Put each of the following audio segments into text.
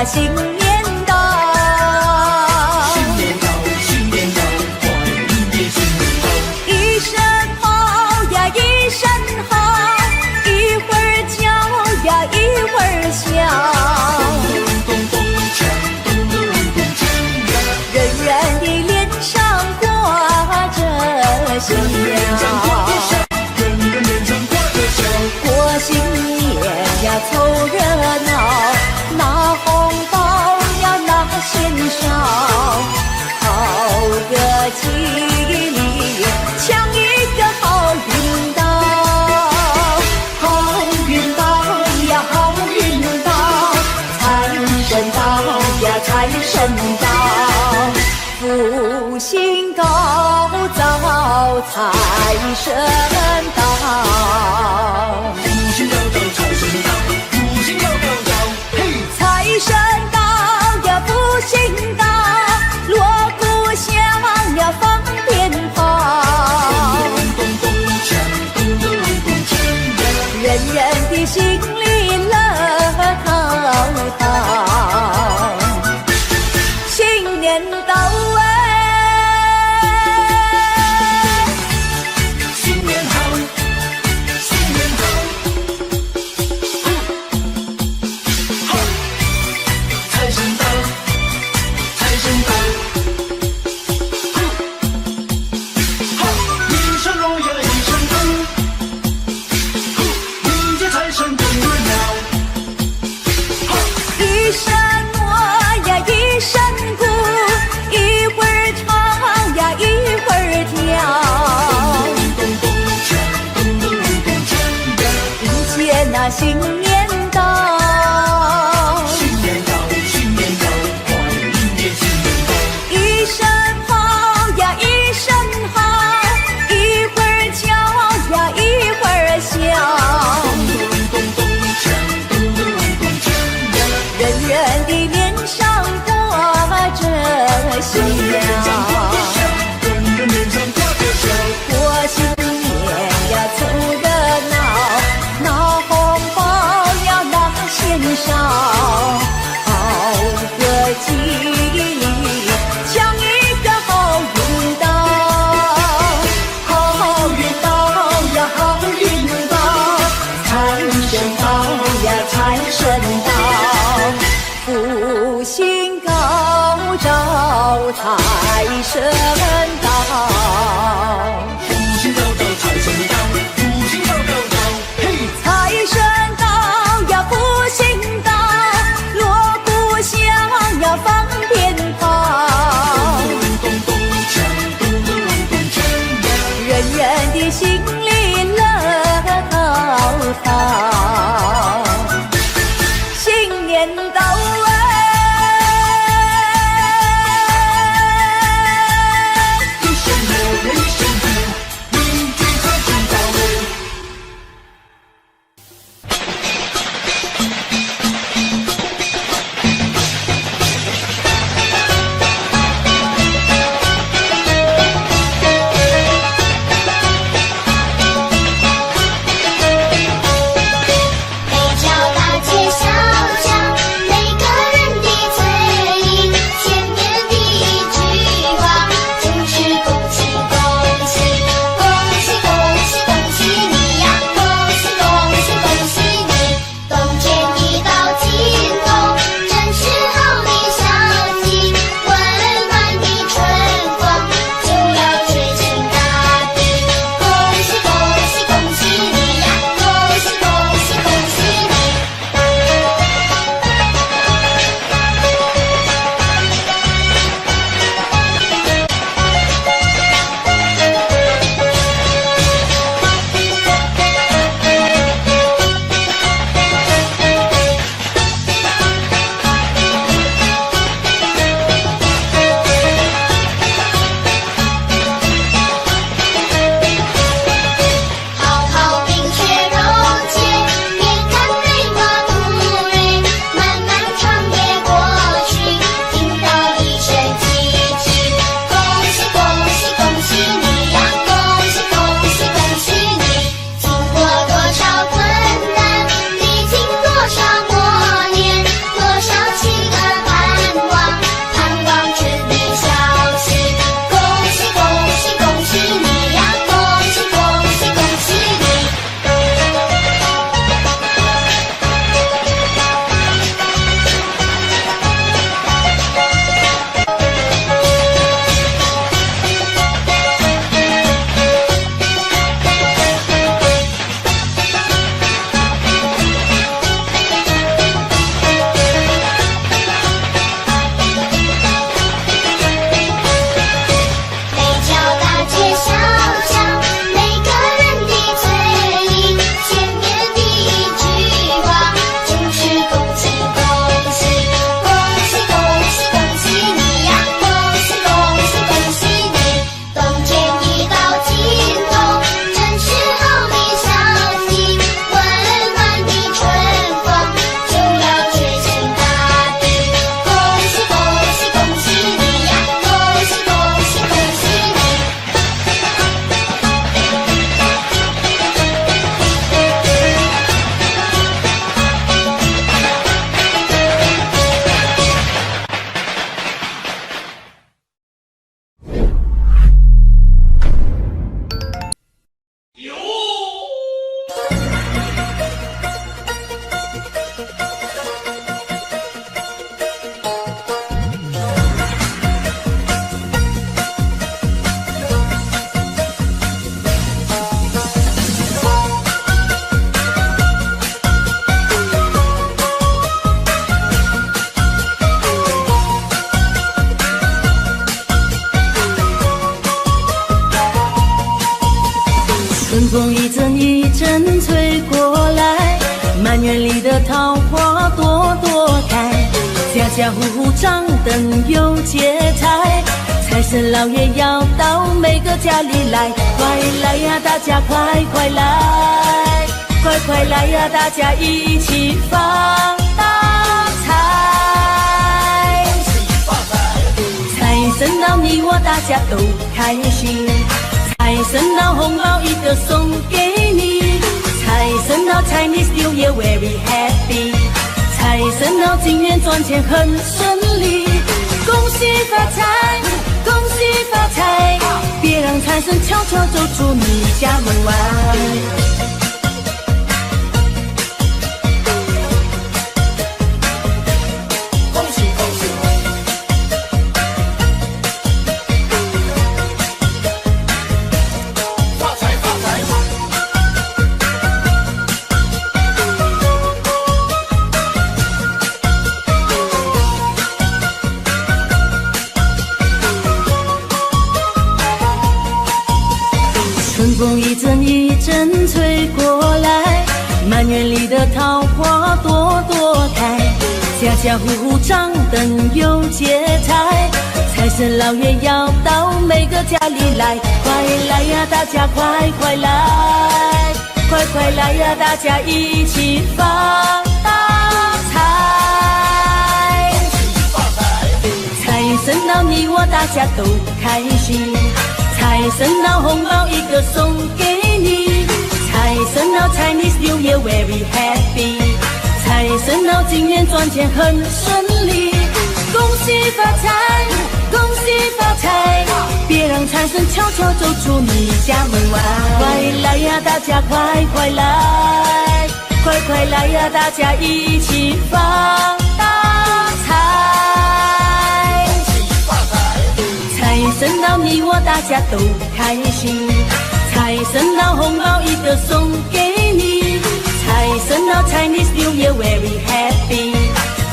新年到，新年到，新年到，欢迎新年到。一声好呀一声好，一会儿叫呀一会儿笑，咚咚咚锵，咚咚咚锵呀，人人的脸上挂着笑。人人脸上挂着笑。过新年呀凑热闹，拿红包呀拿钱少，好个吉利，抢一个好运到，好运到呀好运到，财神到呀财神到，福星高照财神到。福星高照，财神到，福星高照，嘿！财神到呀，福星到，锣鼓响呀，放鞭炮，咚咚锵，咚咚咚锵呀，人人的心里乐陶陶。新年到哎！新年好，新年好，好，财神到，财神到，好，一声锣呀一声鼓，迎接财神更热闹，好，一声锣呀一声鼓，一会儿唱呀一会儿跳，咚咚锵，咚咚咚锵呀，迎接那新年到。新年到，新年到，欢迎新年到。一声好呀一声好，一会儿叫呀一会儿笑，咚咚锵，咚咚咚锵呀，人人的脸上挂着笑。人人脸上挂着笑。过新年呀凑热闹，拿红包的桃花朵朵开，家家户户张灯有节彩，财神老爷要到每个家里来，快来呀，大家快快来，快快来呀，大家一起发大财。财神到你我大家都开心，财神到红包一个送给你，财神到 Chinese New Year very happy， 财神到今年赚钱很顺利，恭喜发财，恭喜发财，别让财神悄悄走出你家门外。春风一阵一阵吹过来，满园里的桃花朵朵开，家家户户张灯有节彩，财神老爷要到每个家里来，快来呀，大家快快来，快快来呀，大家一起发大财。财神到你我大家都开心，财神到红包一个送给你，财神到 Chinese New Year very happy， 财神到今年赚钱很顺利，恭喜发财，恭喜发财，别让财神悄悄走出你家门外。快来呀，大家快快来，快快来呀，大家一起发大财。财神到你我大家都开心，财神到红包一个送给你，财神到 Chinese New Year very happy，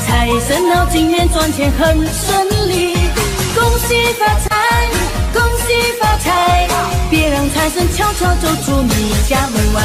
财神到今年赚钱很顺利，恭喜发财，恭喜发财，别让财神悄悄走出你家门外。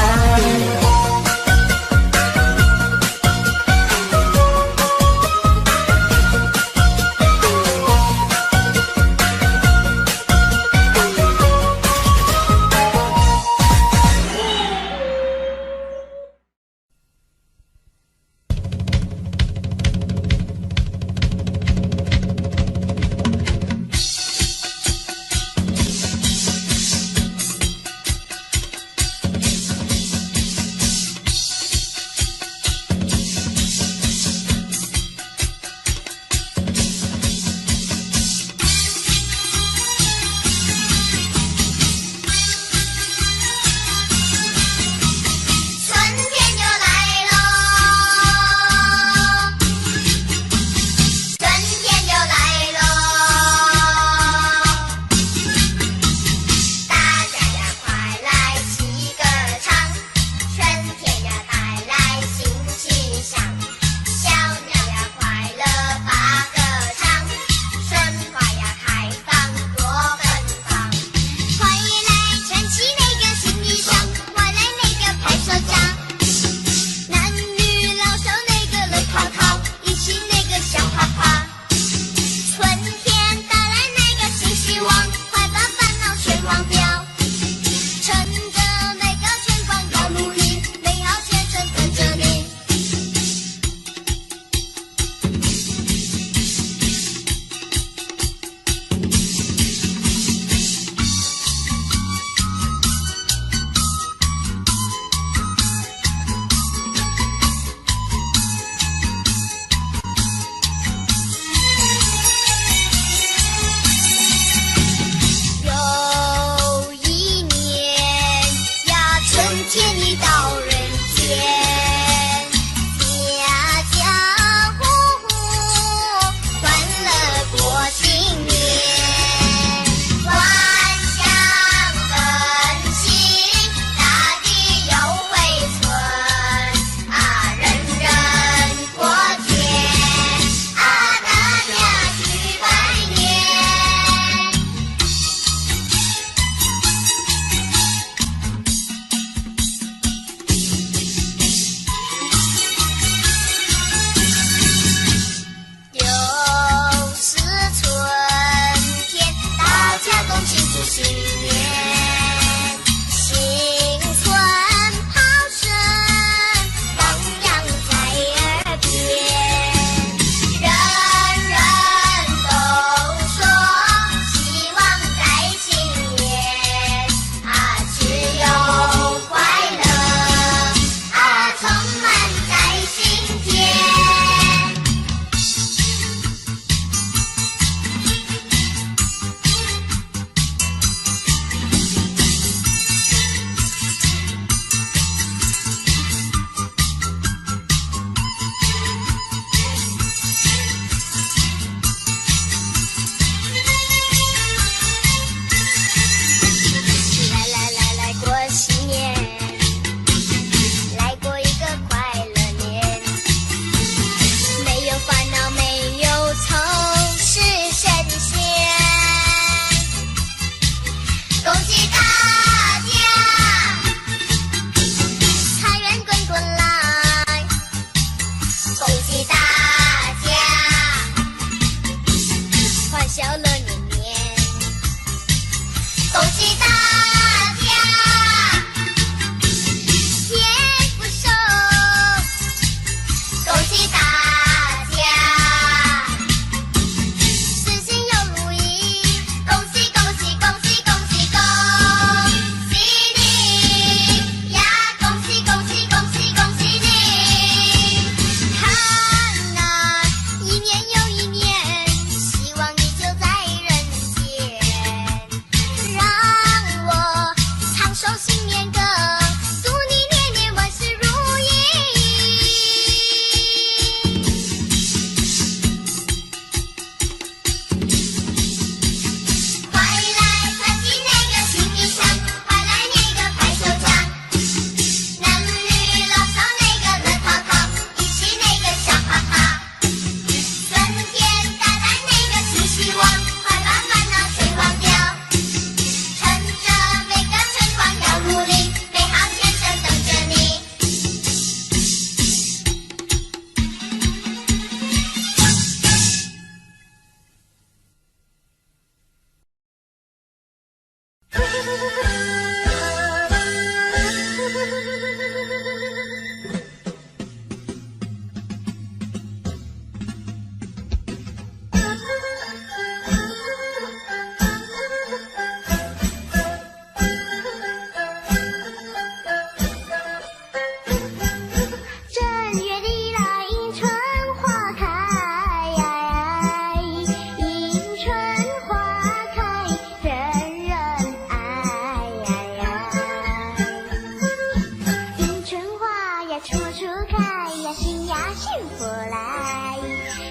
处处开呀，心呀幸福来，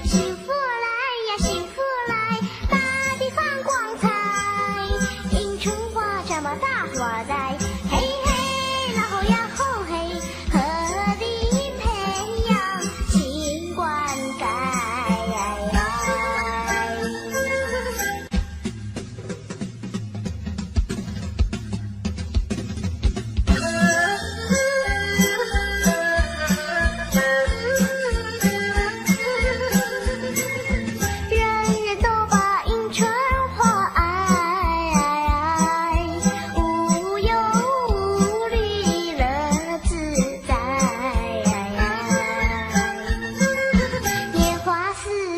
幸福来呀，幸福来，大地放光彩，迎春花这么大花栽，嘿嘿，那后呀后嘿，禾地培养勤灌溉。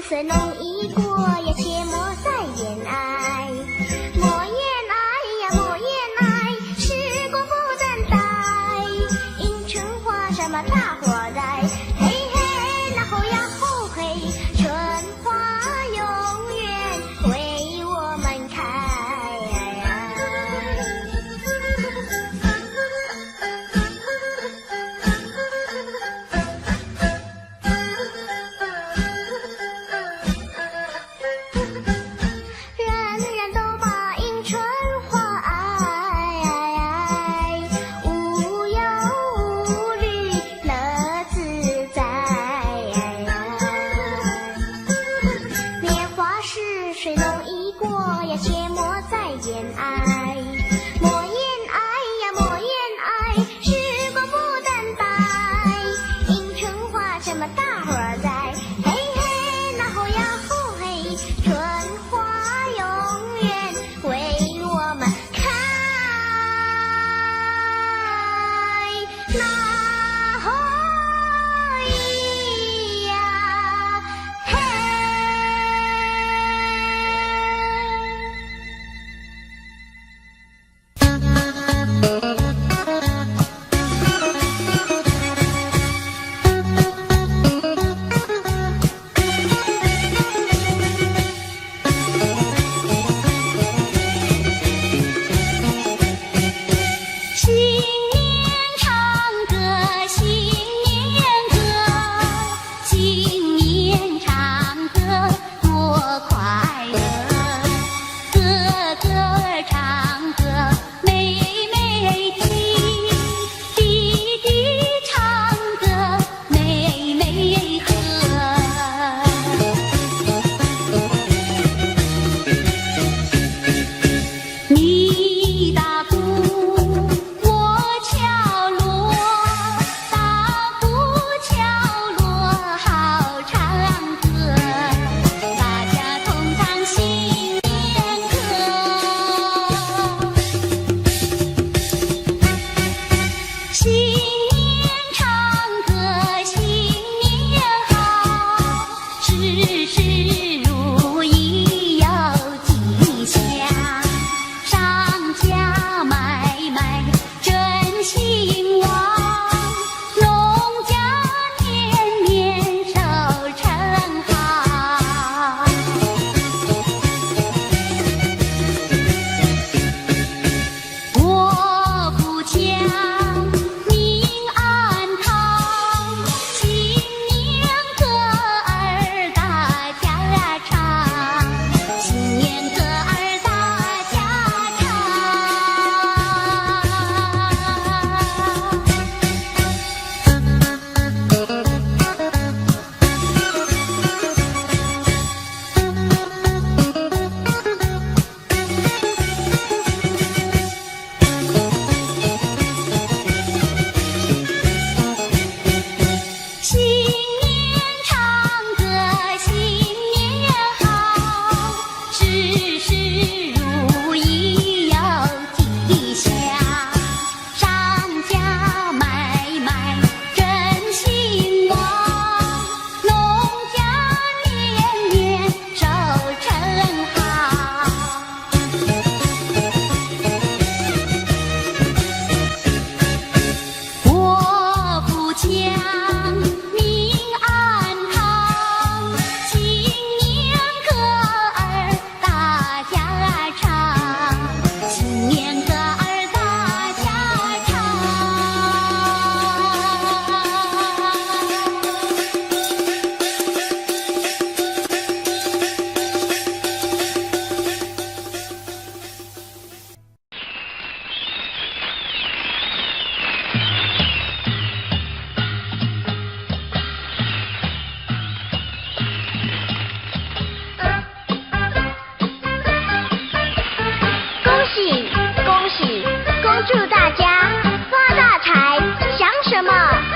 岁弄一过呀，切莫再言哀，莫言哀呀，莫言哀，时过不等待，迎春花什么大花栽，嘿嘿，那后呀后嘿，春花永远为我们开。无忧无虑乐自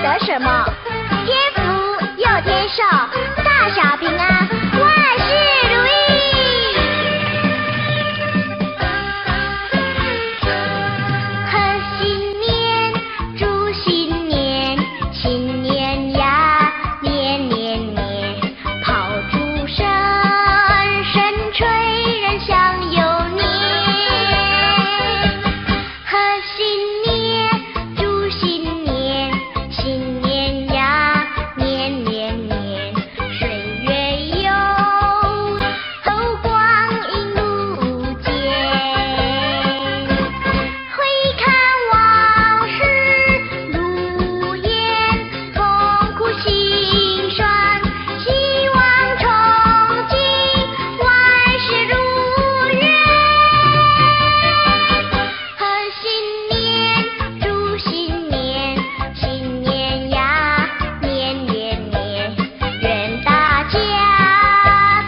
得什么？天福又天寿，大小平安，万事如意。贺新年，祝新年，新年呀，年年年，炮竹声声吹，人享有年。贺新年，祝新年，新年呀，年年年，岁月悠，后光阴如箭。回看往事如烟，痛苦心酸，希望憧憬，万事如愿。贺新年，祝新年，新年呀，年年年，愿大家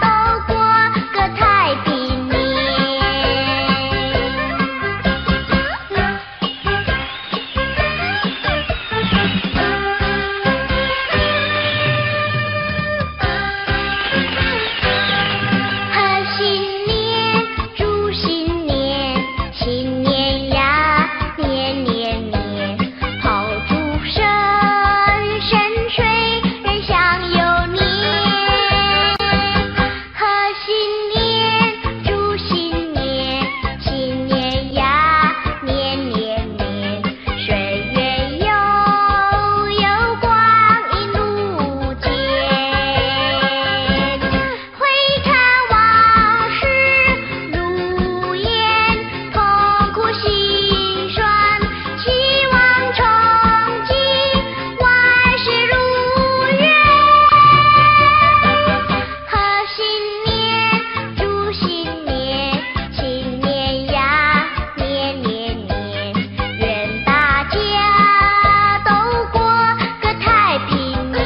都过个太平年。贺新年，祝新年，新年呀，年年年，炮竹声声吹，人享有年。贺新年，祝新年，新年呀，年年年，岁月悠，有光阴如箭。回看往事如烟，痛苦心酸，希望憧憬，万事如愿。贺新年，祝新年，新年呀，年年年，愿大家都过个太平年。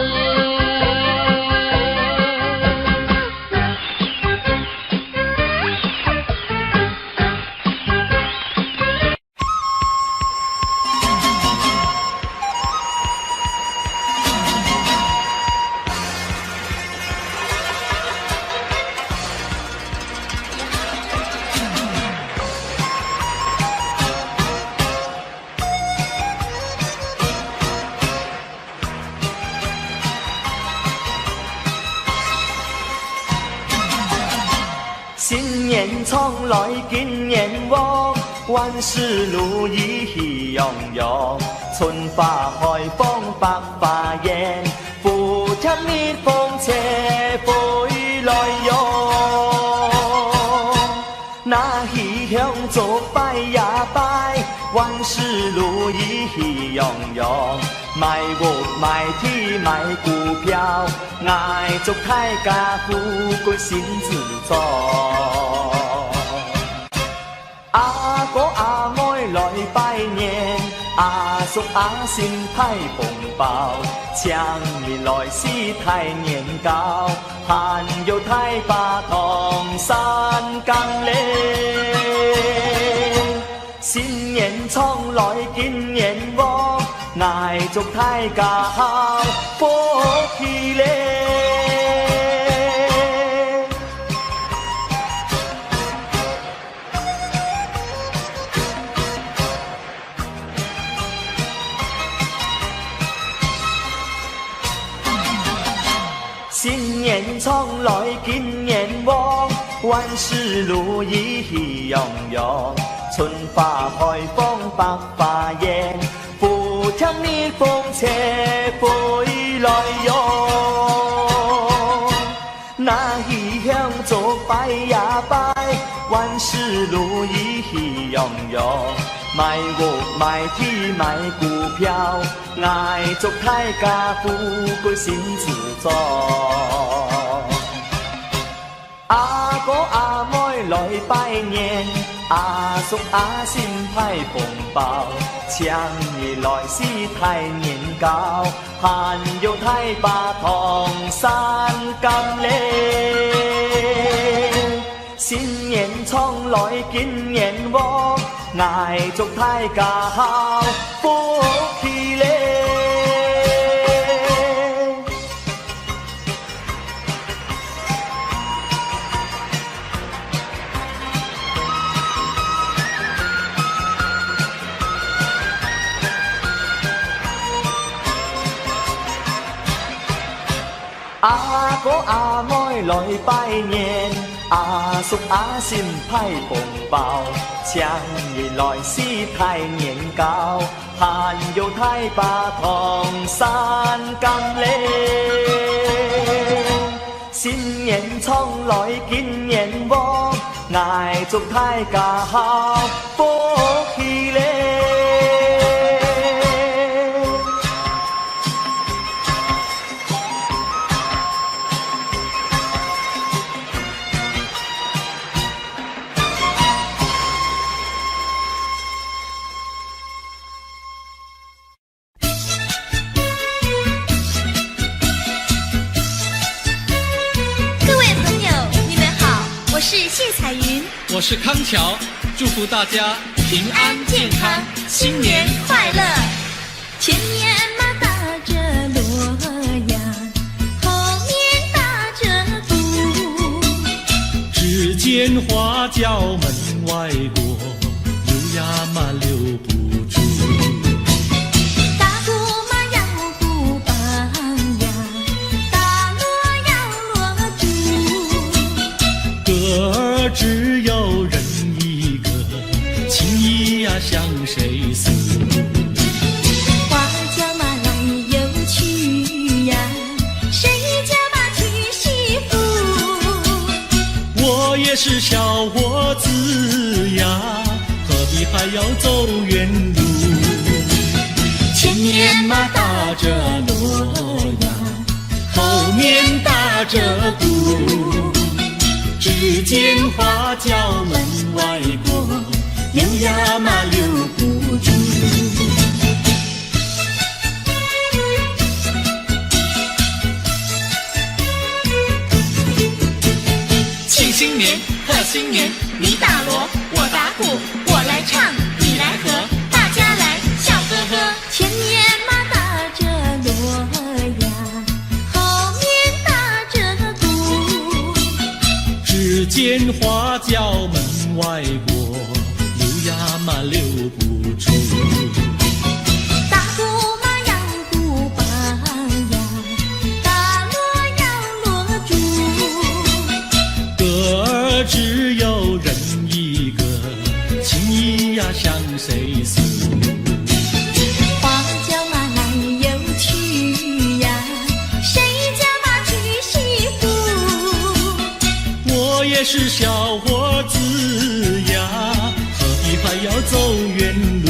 新年从来今年旺，万事如意喜洋洋，春花开放百花艳，福添蜜蜂车飞来哟。那喜香做拜呀拜，万事如意喜洋洋，买屋买地买股票，爱祝大家富贵心自在。阿哥阿妹来拜年，阿叔阿婶派红包，强年来是太年糕，还有太把唐山更嘞。新年从来今年旺，爱祝大家好福气嘞。新年从来今年旺，万事如意喜洋洋，春花开放百花艳，福添蜜蜂车飞来哟。那喜香做拜呀拜，万事如意喜洋洋，买屋买地买股票，爱祝大家富贵心自在。阿哥阿妹来拜年，阿叔阿婶派红包，强年来是太年糕，还有太把唐山咁嘞。新年从来今年旺，爱祝大家好福气嘞。阿哥阿妹来拜年，阿叔阿嬸派紅包，請你來是太年糕，還有太把糖山金嘞。新年從來見年喎，挨祝大家好福氣嘞。我是康桥，祝福大家平安健康，新年快乐。前面马打着锣呀，后面打着鼓，只见花轿门外过，溜呀嘛溜不住。打鼓嘛要鼓棒呀，打锣要锣珠，歌儿只有人一个，情谊呀向谁诉？花轿嘛来又去呀，谁家嘛娶媳妇？我也是小伙子呀，何必还要走远路？前面嘛打着锣呀，后面打着鼓，只见花轿门外过，溜呀嘛溜不住。庆新年，贺新年，你打锣，我打鼓，我来唱，你来和，大家来笑呵呵。前面嘛打着锣呀，后面打着鼓，只见花轿门外过，溜呀嘛溜不住。打鼓嘛要鼓棒呀，打锣要锣珠，歌儿只有人一个，情谊呀向谁诉？花轿嘛来又去呀，谁家嘛娶媳妇？我也是小伙子呀，何必还要走远路？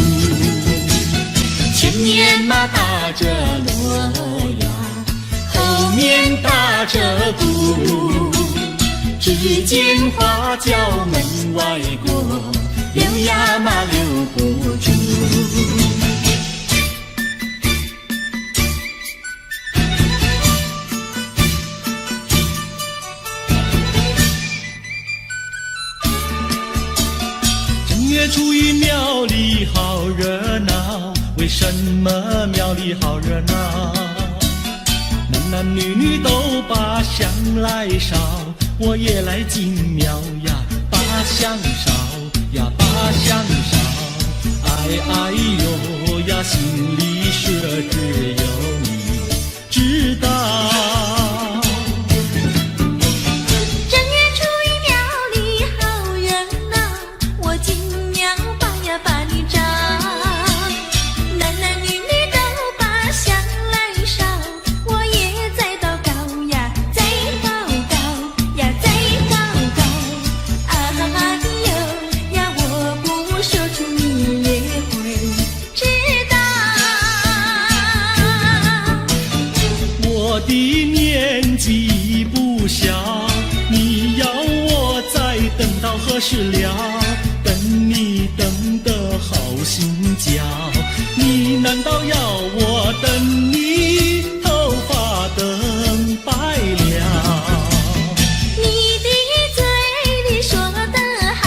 前面嘛打着锣呀，后面打着鼓，只见花轿门外过，溜呀嘛溜不住。正月初一庙里好热闹，为什么庙里好热闹？男男女女都把香来烧，我也来进庙呀，把香烧呀，把香烧。哎哎呦呀，心里说只有你知道。正月初一庙里好热闹，我进庙把呀把你找，男男女女都把香来烧，我也在祷告呀，在祷告呀，在祷告。哎呦呀，我不说出你也会知道。我的年纪不小，你要我再等到何时了？等你等得好心焦，你难道要我等你头发等白了？你的嘴里说得好，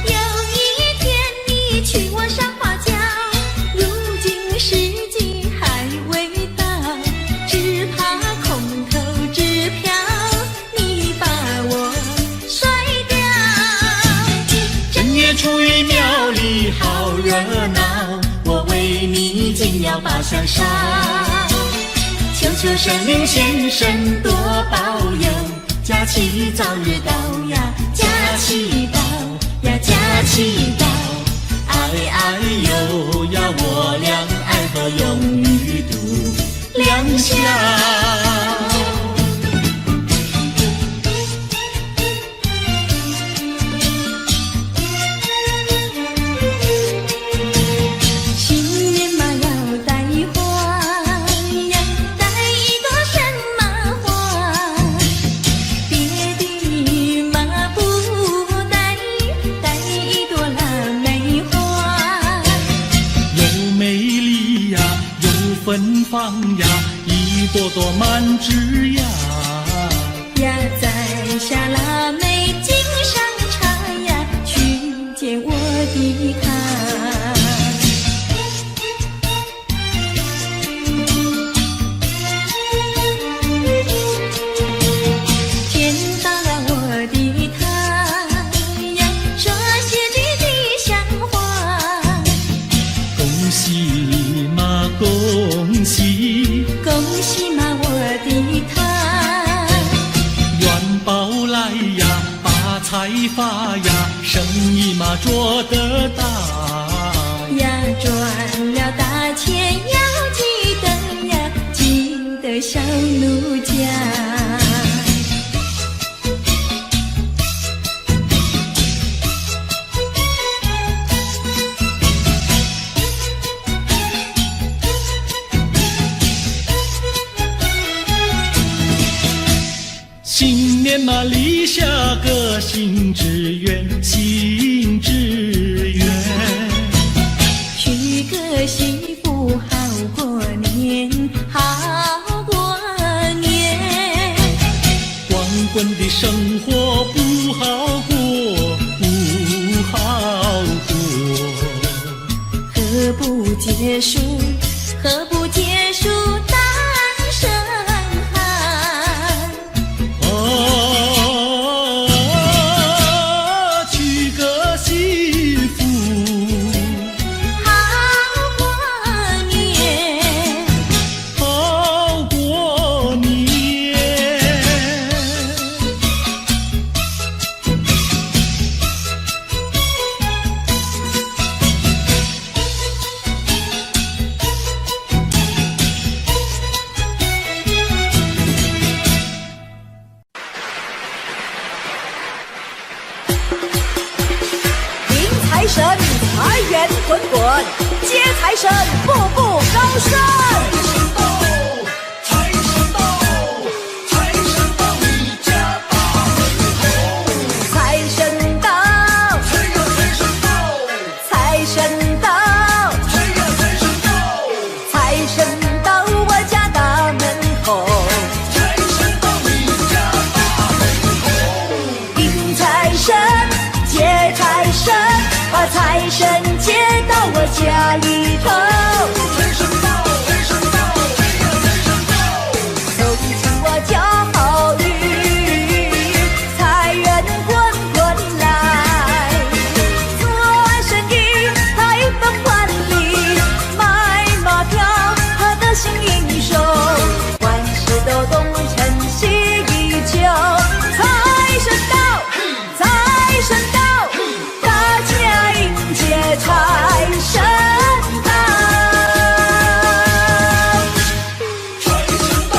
有一天你娶我上花轿，如今时机还未到，只怕空头支票你把我甩掉。正月初一庙里好热闹，我为你进了把香烧。秋求神灵现身多保佑，假期早日到呀，假期到呀，假期到，哎哎呦呀，我俩爱河永与度良宵。芬芳呀，一朵朵满枝桠呀，在下腊梅经上茶呀，去见我的他。见到了我的他呀，说些句吉祥话。恭喜嘛，恭喜，恭喜嘛，我的他，元宝来呀，发财发呀，生意嘛做得大呀，赚了大钱要记得呀，记得小奴家。新年嘛，立下个新志愿，新志愿。娶个媳妇好过年，好过年。光棍的生活不好过，不好过。何不结束？何不结束单身汉？娶个媳妇好过年，好过年。财神财源滚滚，接财神步步高升。财神到，财神到你家大门口。财神到，财呀财神到，财神到，财呀财神到，财神到我家大门口。财神到你家大门口。迎财神，接财神，把财神接到我家里头。财神到，财神到，财呀财神到，走进我家好运，财源滚滚来。做生意财奔万里，买马票得心应手，万事都东成西依旧。财神到，财神到，大家迎接财神到。财神到，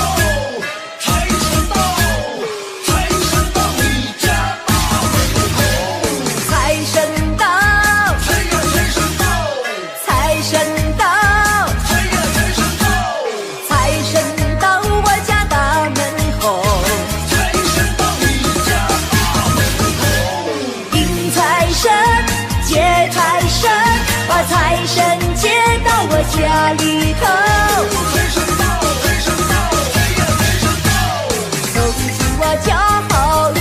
财神到，财神到你家大门口。财神到，财呀财神到，财神到，财呀财神到，财神到我家大门口。财神到你家大门口。迎财神，接财神，把财神接到我家里头。财神到，财神到，财呀财神到，走进我家好运，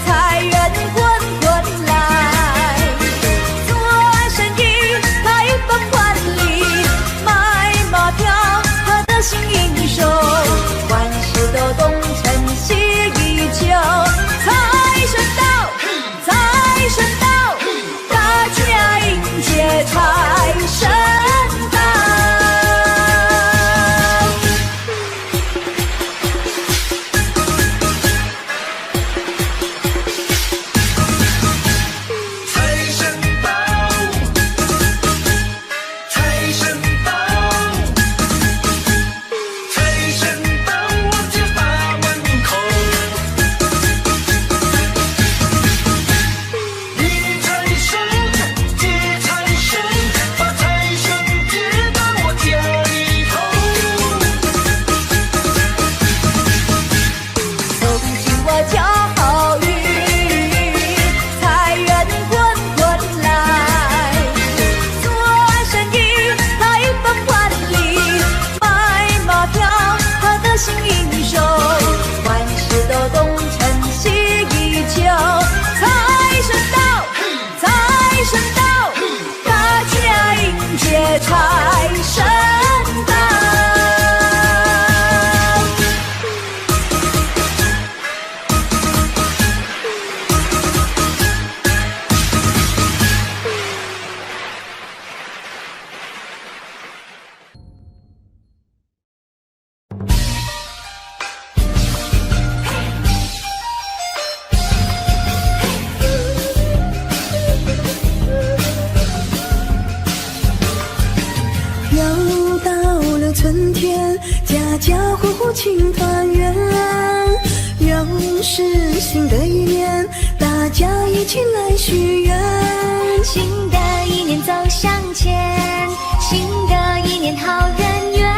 财源滚滚来。做生意财奔万里，买马票得心应手，万事都东成西依旧。财神到，财神到，大家迎接财神到。家家户户庆团圆。又是新的一年，大家一起来许愿。新的一年走向前，新的一年好人缘，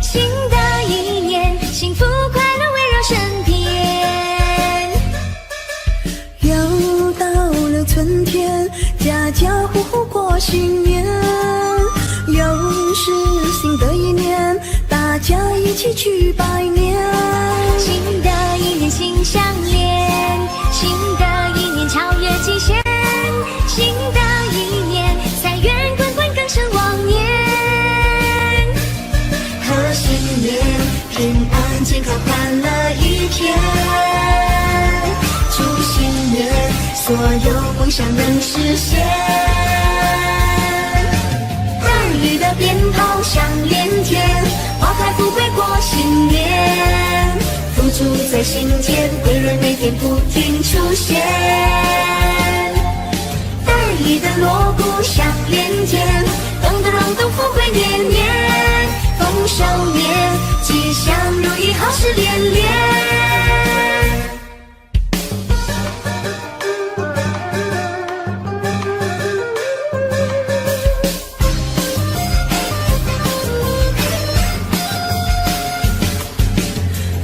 新的一年幸福快乐围绕身边。又到了春天，家家户户过新年。又是新的一年，大家一起去拜年。新的一年心相连，新的一年超越极限，新的一年财源滚滚更胜往年。贺新年，平安健康欢乐一天。祝新年，所有梦想能实现。日日的鞭炮响连天，花开富贵过新年。福珠在心间，贵人每天不停出现。得意的锣鼓响连天，咚咚咚咚，富贵年年。丰收年，吉祥如意，好事连连。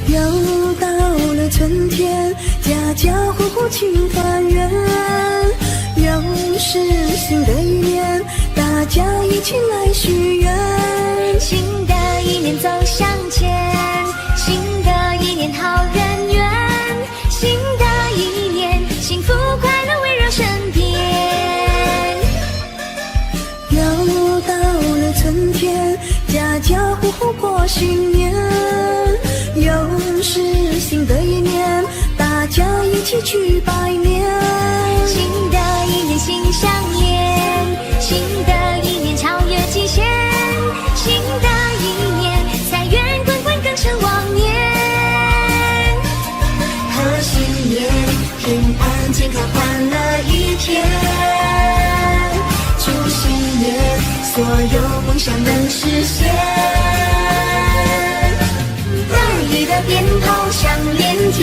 又到了春天，家家户户庆团圆。又是新的一年，大家一起来许愿。新的一年走向前，新的一年好人缘，新的一年幸福快乐围绕身边。又到了春天，家家户户过新年。又是新的一年，大家一起去拜年。新的一年心相连，新的一年超越极限，新的一年财源滚滚更胜往年。贺新年，平安健康欢乐一天。祝新年，所有梦想能实现。日日的鞭炮响连天，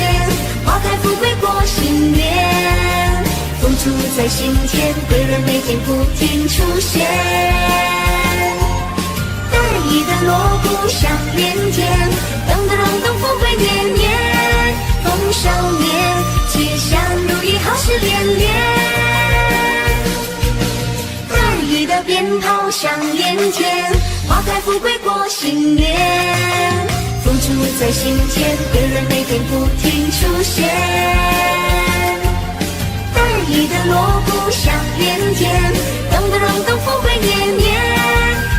花开富贵过新年。福珠在心间，贵人每天不停出现。得意的锣鼓响连天，咚咚咚咚，富贵年年。丰收年，吉祥如意，好事连连。得意的鞭炮响连天，花开富贵过新年。福珠在心间，贵人每天不停出现。得意的锣鼓响连天，咚咚咚咚，富贵年年。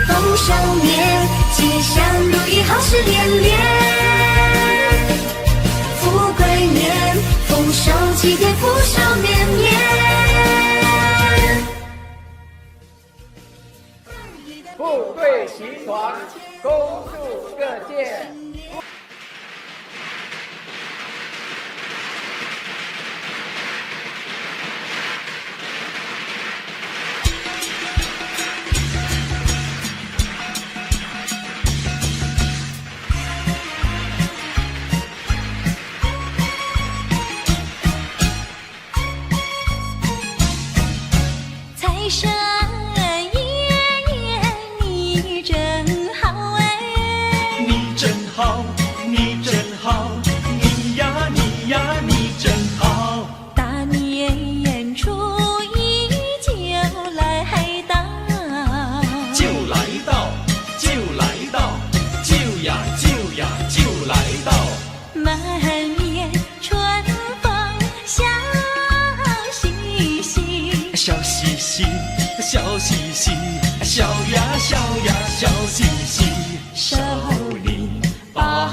丰收年，吉祥如意，好事连连。富贵年，丰收齐天，福寿绵绵。富贵齐传，恭祝各界。财神爷爷，你真好哎！你真好，你真好，你呀你呀你真好。大年初一就来到，就来到，就来到，就呀就呀就来到。满面春风笑嘻嘻，笑嘻嘻，笑嘻嘻，笑呀笑呀笑嘻嘻，手里把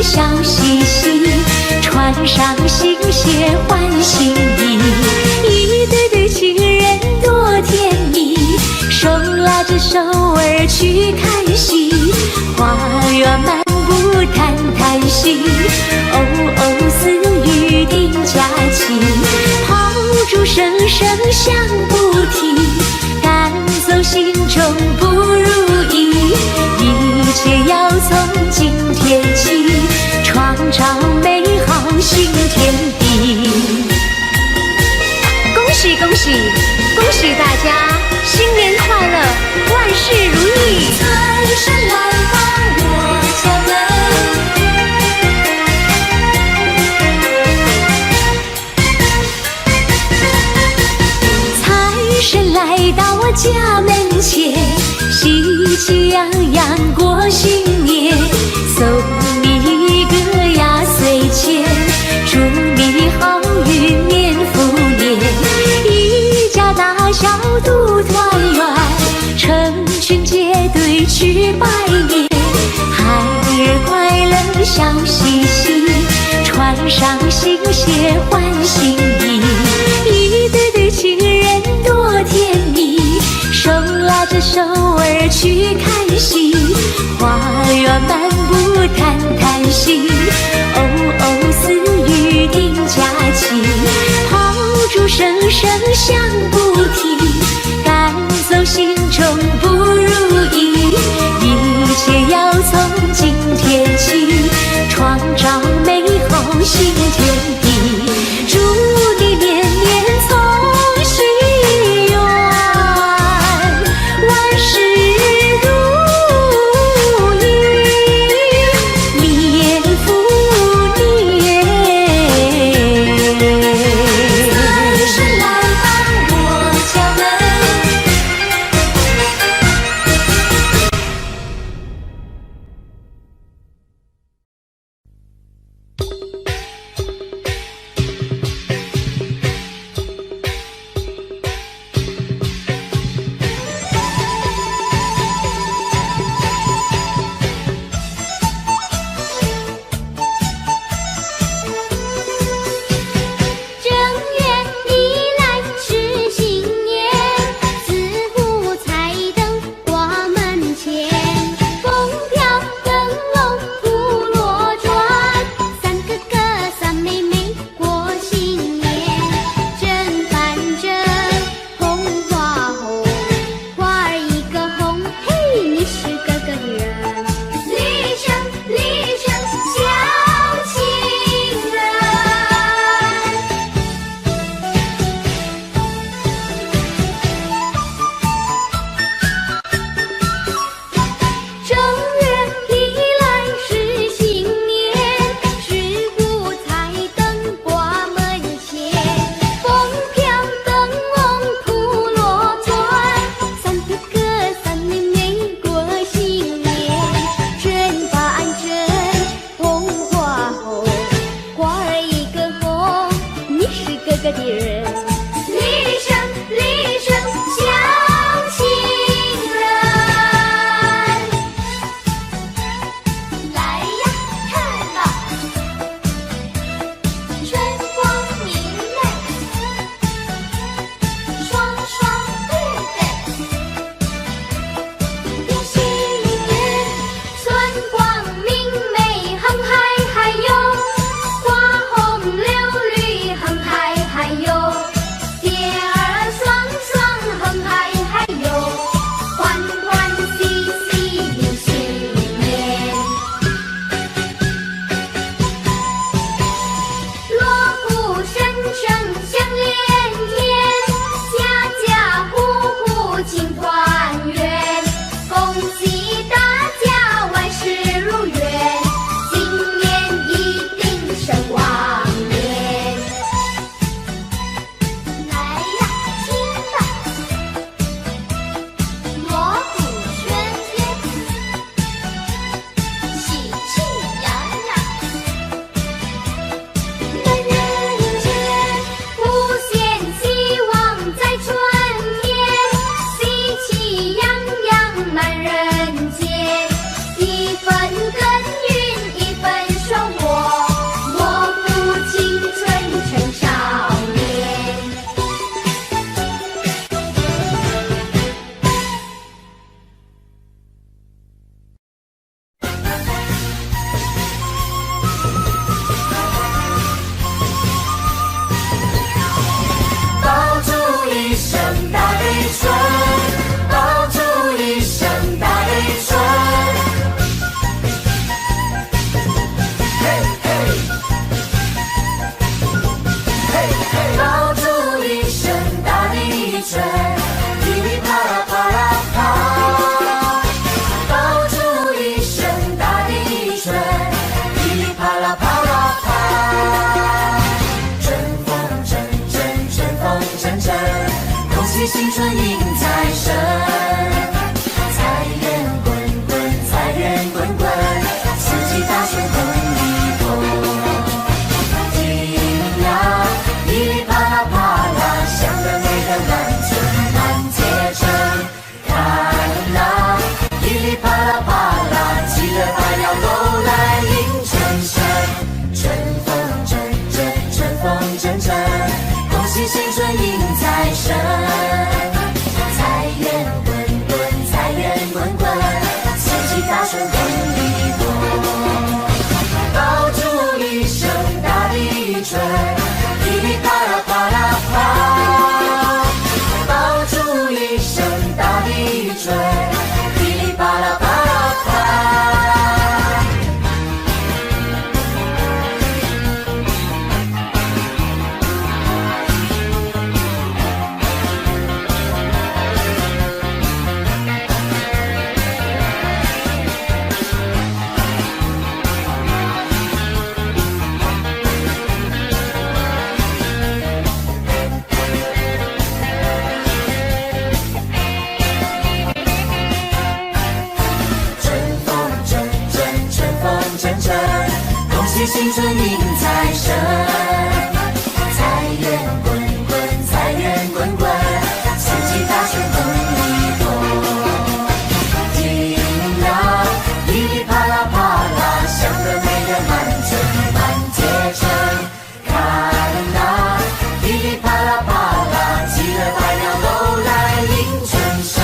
笑嘻嘻，穿上新鞋换新衣，一对对情人多甜蜜，手拉着手儿去看戏，花园漫步谈谈心，哦哦私语定佳期，炮竹声声响不停，赶走心中不如意，一切要从今天起，创造美好新天地。恭喜恭喜恭喜大家，新年快乐，万事如意！财神来到我家门，财神来到我家门前，喜气洋洋过新年，送你一个压岁钱，祝你好运年复年，一家大小都团圆，成群结队去拜年，孩儿快乐笑嘻嘻，穿上新鞋换新衣，一对对情人多甜蜜，手拉着手儿去看戏，花园漫步谈谈心，哦哦私语定佳期，炮竹声声响不停，赶走心中不如意，一切要从今天起，创造美好新天地，祝你年年从心愿，万事如意，年复喜新春迎财神，财源滚滚，财源滚滚，四季大顺风里头。听呀，噼里啪啦啪啦，响得美人满城满街城。看呐，噼里啪啦啪啦，齐了百鸟都来迎春神。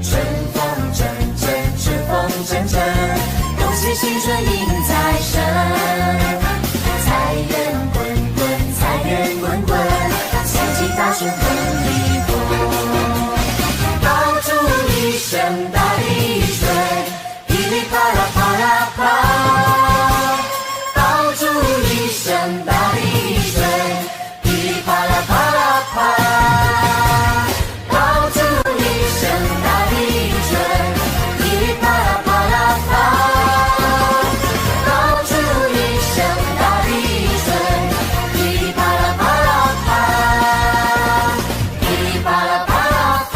春风阵阵，春风阵阵，恭喜新春迎财神。财源滚滚，财源滚滚，四季大顺风里头。爆竹一声大地吹，噼里啪啦啪啦啪。爆竹一声大地吹，噼里啪啦啪啦啪。爆竹一声大地吹，噼里啪啦啪啦啪。爆竹一声大地吹，噼里啪啦啪啦啪，噼里啪啦啪啦啪。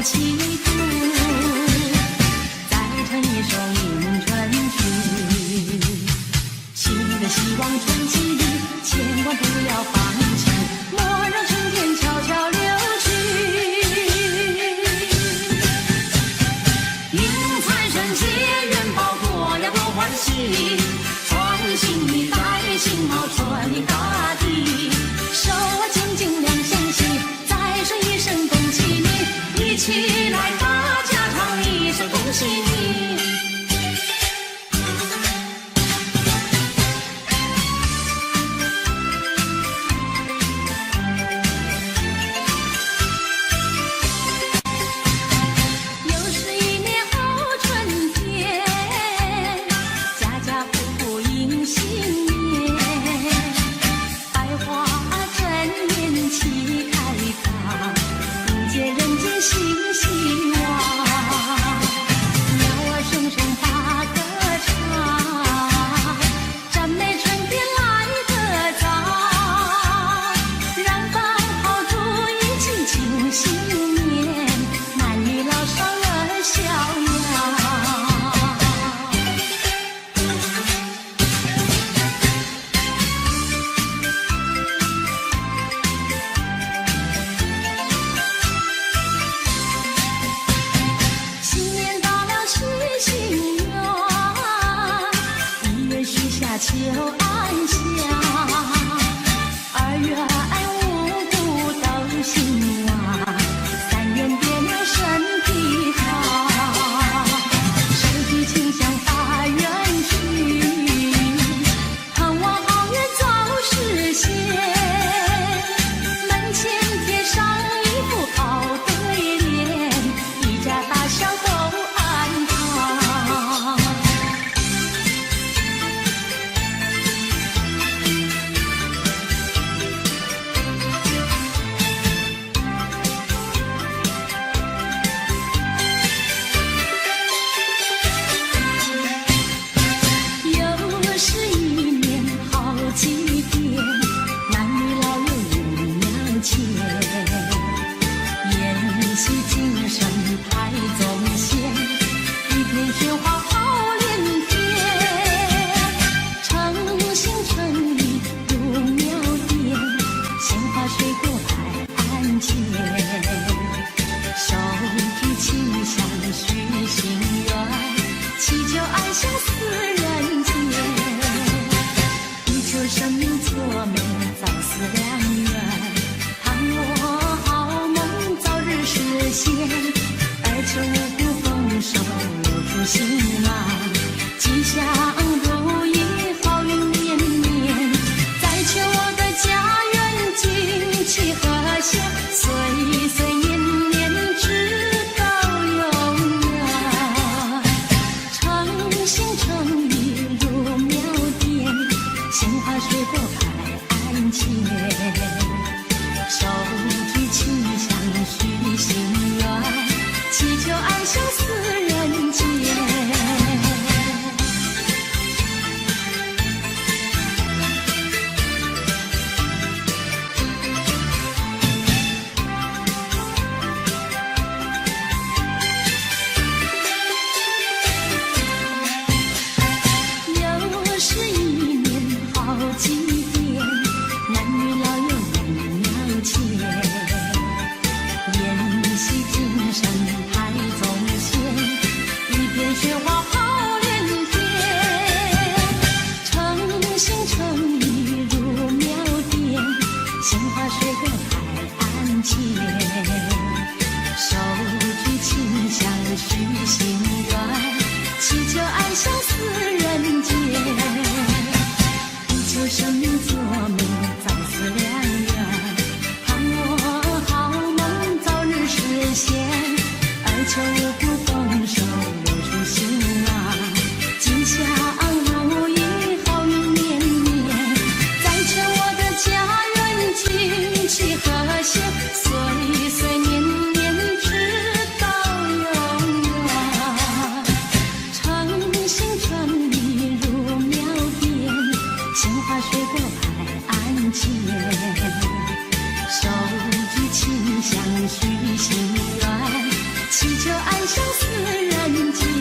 祈福，再唱一首迎春曲。新的希望春季里，千万不要放弃，莫让春天悄悄流去。迎财神接元宝，过呀多欢喜，穿新衣戴新帽，春迎大地，手啊紧紧两相惜，再说一声恭喜你，一起来大家唱一声恭喜你。求安详，2月5谷都兴旺，3元别了身体好，身体清香发愿去，盼望好愿早实现，门前贴上一副好对联，一家大小都安康。祈求安享四人间。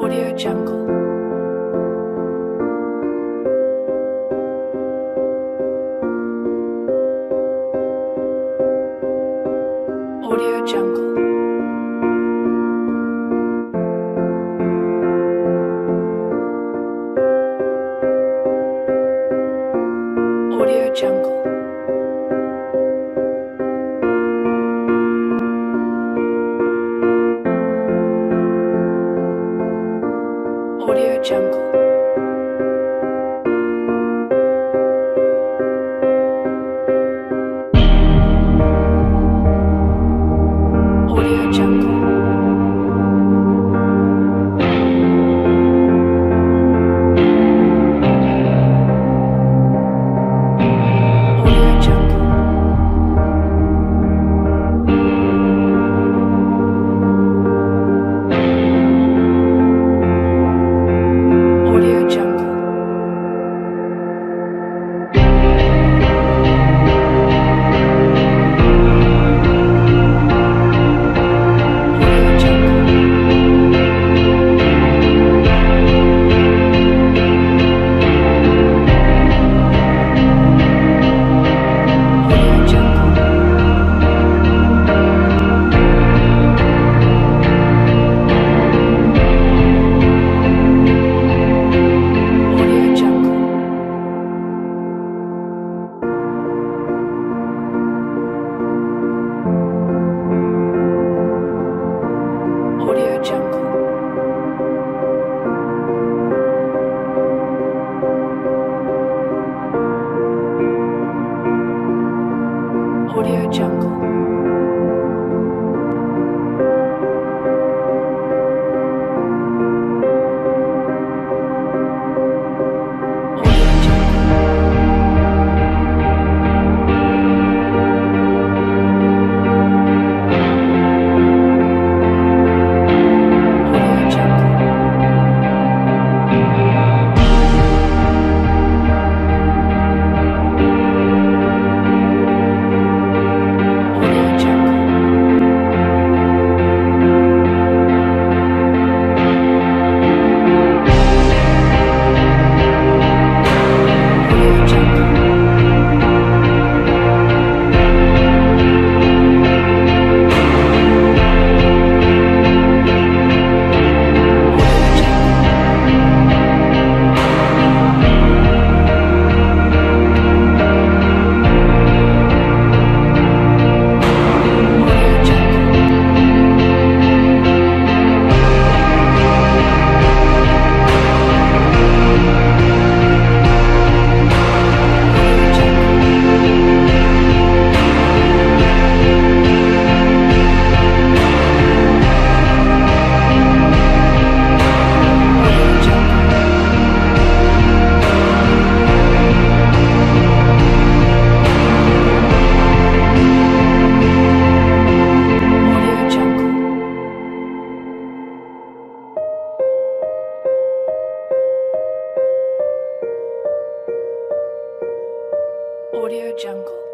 Audio Jungle. Audio Jungle. Audio Jungle. Audio Jungle. Audio Jungle. Audio Jungle. Audio Jungle. Audio Jungle. Audio Jungle. Audio Jungle. Audio Jungle. Audio Jungle.